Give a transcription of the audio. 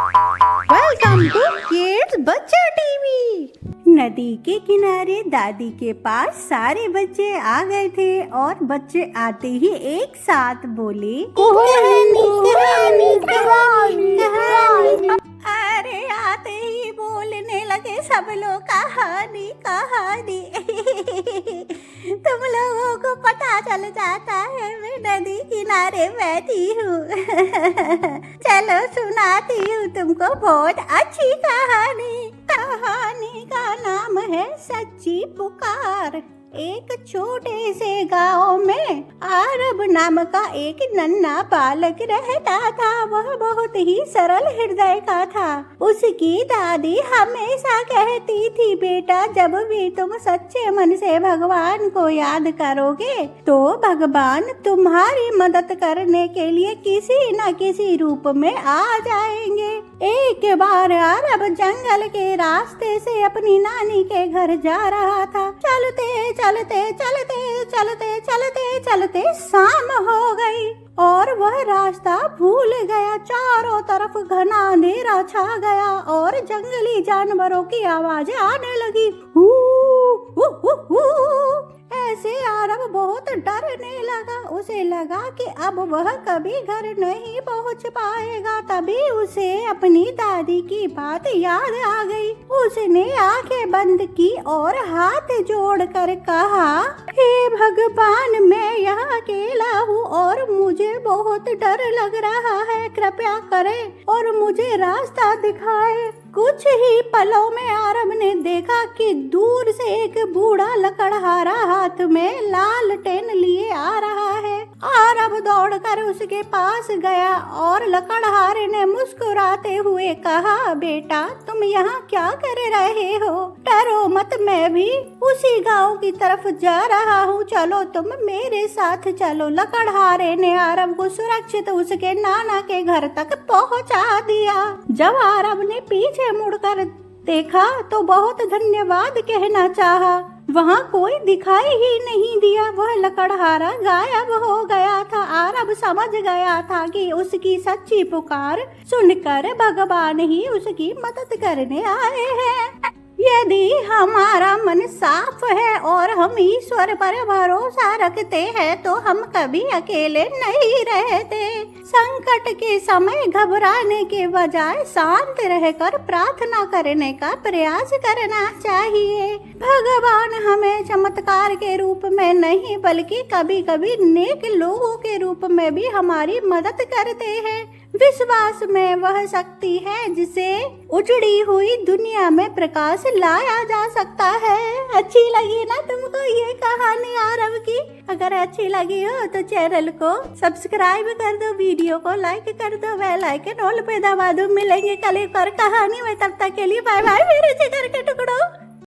Welcome to kids बच्चा TV. नदी के किनारे दादी के पास सारे बच्चे आ गए थे और बच्चे आते ही एक साथ बोले कहानी कहानी कहानी कहानी। अरे आते ही बोलने लगे सब लोग कहानी कहानी। तुम लोगों को पता चल जाता है मैं नदी किनारे बैठी हूँ। चलो सुनाती हूँ तुमको बहुत अच्छी कहानी। कहानी का नाम है सच्ची पुकार। एक छोटे से गांव में आरब नाम का एक नन्हा बालक रहता था। वह बहुत ही सरल हृदय का था। उसकी दादी हमेशा कहती थी, बेटा जब भी तुम सच्चे मन से भगवान को याद करोगे तो भगवान तुम्हारी मदद करने के लिए किसी न किसी रूप में आ जाएंगे। एक बार अरब जंगल के रास्ते से अपनी नानी के घर जा रहा था। चलते चलते चलते चलते चलते चलते शाम हो गई और वह रास्ता भूल गया। चारों तरफ घना अंधेरा छा गया और जंगली जानवरों की आवाजें आने लगी। हू हू हू हू। ऐसे अरब बहुत डरने लगा। उसे लगा कि अब वह कभी घर नहीं पहुंच पाएगा। तभी उसे अपनी दादी की बात याद आ गई। उसने आंखें बंद की और हाथ जोड़कर कहा, हे भगवान मैं यहाँ अकेला हूँ और मुझे बहुत डर लग रहा है। कृपया करें और मुझे रास्ता दिखाएं। कुछ ही पलों में अरब ने देखा कि दूर से एक बूढ़ा लकड़हारा हाथ में लालटेन लिए आ रहा है। अरब दौड़कर उसके पास गया और लकड़हारे ने मुस्कुराते हुए कहा, बेटा तुम यहाँ क्या कर रहे हो? डरो मत, मैं भी उसी गांव की तरफ जा रहा हूँ। चलो तुम मेरे साथ चलो। लकड़हारे ने अरब को सुरक्षित उसके नाना के घर तक पहुँचा दिया। जब अरब ने पीछे मुड़कर देखा तो बहुत धन्यवाद कहना चाहा। वहाँ कोई दिखाई ही नहीं दिया। वह लकड़हारा गायब हो गया था। अरब समझ गया था कि उसकी सच्ची पुकार सुनकर भगवान ही उसकी मदद करने आए हैं। यदि हमारा मन साफ है और हम ईश्वर पर भरोसा रखते हैं तो हम कभी अकेले नहीं रहते। संकट के समय घबराने के बजाय शांत रहकर प्रार्थना करने का प्रयास करना चाहिए। भगवान हमें चमत्कार के रूप में नहीं बल्कि कभी कभी नेक लोगों के रूप में भी हमारी मदद करते हैं। विश्वास में वह शक्ति है जिसे उजड़ी हुई दुनिया में प्रकाश लाया जा सकता है। अच्छी लगी ना तुमको ये कहानी अरब की? अगर अच्छी लगी हो तो चैनल को सब्सक्राइब कर दो, वीडियो को लाइक कर दो, बेल आइकन ऑल पे दबा दो। मिलेंगे कल एक और कहानी में, तब तक के लिए बाय बाय मेरे जिगर के टुकड़ों।